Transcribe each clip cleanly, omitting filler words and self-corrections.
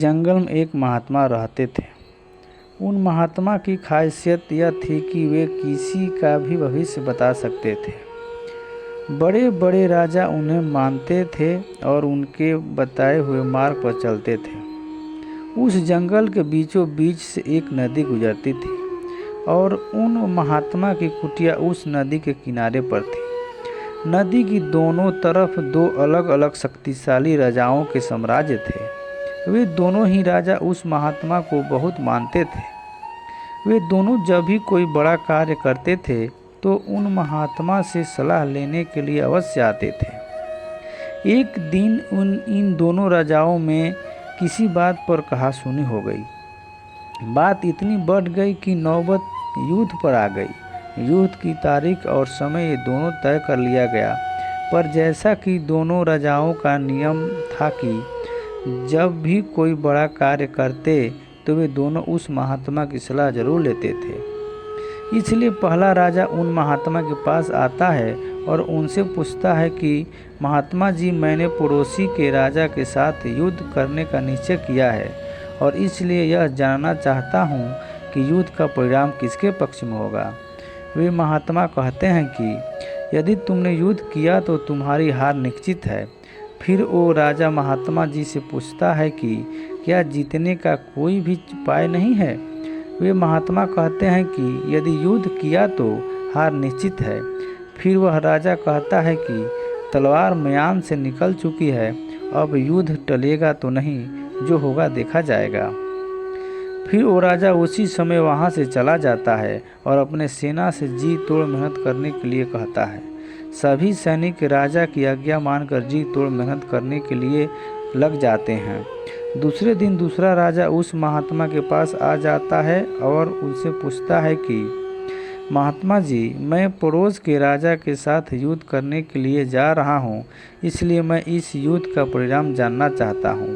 जंगल में एक महात्मा रहते थे। उन महात्मा की खासियत यह थी कि वे किसी का भी भविष्य बता सकते थे। बड़े बड़े राजा उन्हें मानते थे और उनके बताए हुए मार्ग पर चलते थे। उस जंगल के बीचों बीच से एक नदी गुजरती थी और उन महात्मा की कुटिया उस नदी के किनारे पर थी। नदी की दोनों तरफ दो अलग अलग शक्तिशाली राजाओं के साम्राज्य थे। वे दोनों ही राजा उस महात्मा को बहुत मानते थे। वे दोनों जब भी कोई बड़ा कार्य करते थे तो उन महात्मा से सलाह लेने के लिए अवश्य आते थे। एक दिन इन दोनों राजाओं में किसी बात पर कहासुनी हो गई। बात इतनी बढ़ गई कि नौबत युद्ध पर आ गई। युद्ध की तारीख और समय ये दोनों तय कर लिया गया, पर जैसा कि दोनों राजाओं का नियम था कि जब भी कोई बड़ा कार्य करते तो वे दोनों उस महात्मा की सलाह जरूर लेते थे। इसलिए पहला राजा उन महात्मा के पास आता है और उनसे पूछता है कि महात्मा जी, मैंने पड़ोसी के राजा के साथ युद्ध करने का निश्चय किया है और इसलिए यह जानना चाहता हूँ कि युद्ध का परिणाम किसके पक्ष में होगा। वे महात्मा कहते हैं कि यदि तुमने युद्ध किया तो तुम्हारी हार निश्चित है। फिर वो राजा महात्मा जी से पूछता है कि क्या जीतने का कोई भी उपाय नहीं है। वे महात्मा कहते हैं कि यदि युद्ध किया तो हार निश्चित है। फिर वह राजा कहता है कि तलवार म्यान से निकल चुकी है, अब युद्ध टलेगा तो नहीं, जो होगा देखा जाएगा। फिर वो राजा उसी समय वहाँ से चला जाता है और अपने सेना से जी तोड़ मेहनत करने के लिए कहता है। सभी सैनिक राजा की आज्ञा मानकर जी तोड़ मेहनत करने के लिए लग जाते हैं। दूसरे दिन दूसरा राजा उस महात्मा के पास आ जाता है और उनसे पूछता है कि महात्मा जी, मैं पड़ोस के राजा के साथ युद्ध करने के लिए जा रहा हूँ, इसलिए मैं इस युद्ध का परिणाम जानना चाहता हूँ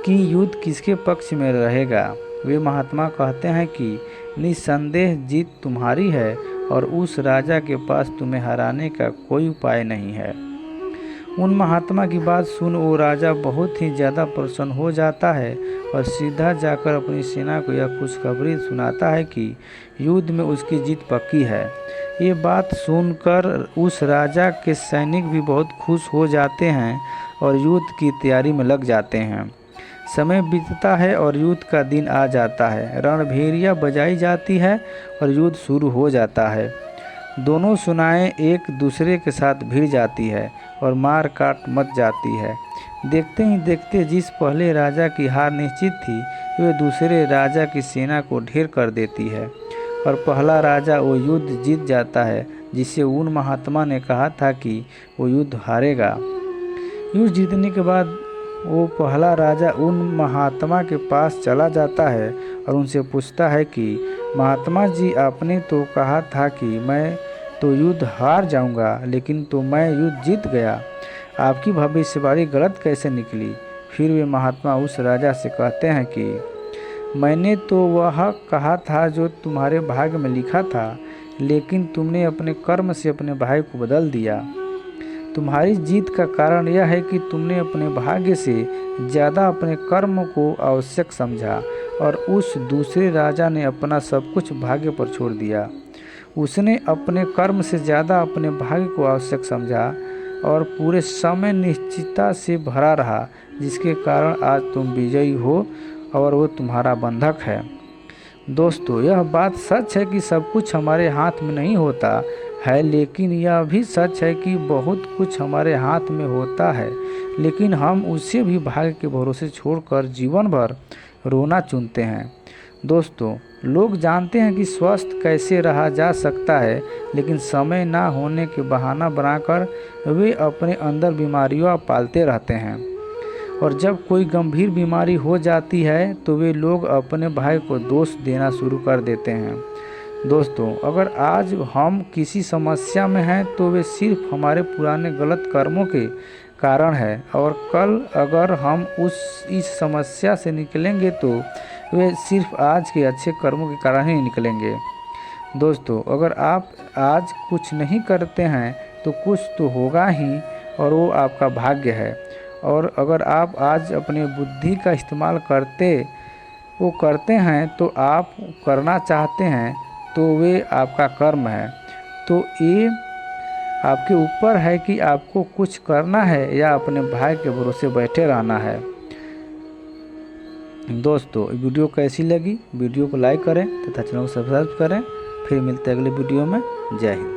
कि युद्ध किसके पक्ष में रहेगा। वे महात्मा कहते हैं कि निस्संदेह जीत तुम्हारी है और उस राजा के पास तुम्हें हराने का कोई उपाय नहीं है। उन महात्मा की बात सुन वो राजा बहुत ही ज़्यादा प्रसन्न हो जाता है और सीधा जाकर अपनी सेना को यह खुशखबरी सुनाता है कि युद्ध में उसकी जीत पक्की है। ये बात सुनकर उस राजा के सैनिक भी बहुत खुश हो जाते हैं और युद्ध की तैयारी में लग जाते हैं। समय बीतता है और युद्ध का दिन आ जाता है। रणभेरिया बजाई जाती है और युद्ध शुरू हो जाता है। दोनों सेनाएं एक दूसरे के साथ भिड़ जाती है और मार काट मच जाती है। देखते ही देखते जिस पहले राजा की हार निश्चित थी, वे दूसरे राजा की सेना को ढेर कर देती है और पहला राजा वो युद्ध जीत जाता है जिससे उन महात्मा ने कहा था कि वो युद्ध हारेगा। युद्ध जीतने के बाद वो पहला राजा उन महात्मा के पास चला जाता है और उनसे पूछता है कि महात्मा जी, आपने तो कहा था कि मैं तो युद्ध हार जाऊंगा, लेकिन तो मैं युद्ध जीत गया। आपकी भविष्यवाणी गलत कैसे निकली। फिर वे महात्मा उस राजा से कहते हैं कि मैंने तो वह कहा था जो तुम्हारे भाग्य में लिखा था, लेकिन तुमने अपने कर्म से अपने भाग्य को बदल दिया। तुम्हारी जीत का कारण यह है कि तुमने अपने भाग्य से ज़्यादा अपने कर्म को आवश्यक समझा और उस दूसरे राजा ने अपना सब कुछ भाग्य पर छोड़ दिया। उसने अपने कर्म से ज़्यादा अपने भाग्य को आवश्यक समझा और पूरे समय निश्चितता से भरा रहा, जिसके कारण आज तुम विजयी हो और वो तुम्हारा बंधक है। दोस्तों, यह बात सच है कि सब कुछ हमारे हाथ में नहीं होता है, लेकिन यह भी सच है कि बहुत कुछ हमारे हाथ में होता है, लेकिन हम उसे भी भाग्य के भरोसे छोड़कर जीवन भर रोना चुनते हैं। दोस्तों, लोग जानते हैं कि स्वस्थ कैसे रहा जा सकता है, लेकिन समय ना होने के बहाना बनाकर वे अपने अंदर बीमारियां पालते रहते हैं और जब कोई गंभीर बीमारी हो जाती है तो वे लोग अपने भाई को दोष देना शुरू कर देते हैं। दोस्तों, अगर आज हम किसी समस्या में हैं तो वे सिर्फ हमारे पुराने गलत कर्मों के कारण है और कल अगर हम इस समस्या से निकलेंगे तो वे सिर्फ आज के अच्छे कर्मों के कारण ही निकलेंगे। दोस्तों, अगर आप आज कुछ नहीं करते हैं तो कुछ तो होगा ही और वो आपका भाग्य है और अगर आप आज अपनी बुद्धि का इस्तेमाल करते हैं तो आप करना चाहते हैं तो वे आपका कर्म है। तो ये आपके ऊपर है कि आपको कुछ करना है या अपने भाई के भरोसे बैठे रहना है। दोस्तों वीडियो कैसी लगी, वीडियो को लाइक करें तथा चैनल को सब्सक्राइब करें। फिर मिलते हैं अगले वीडियो में। जय हिंद।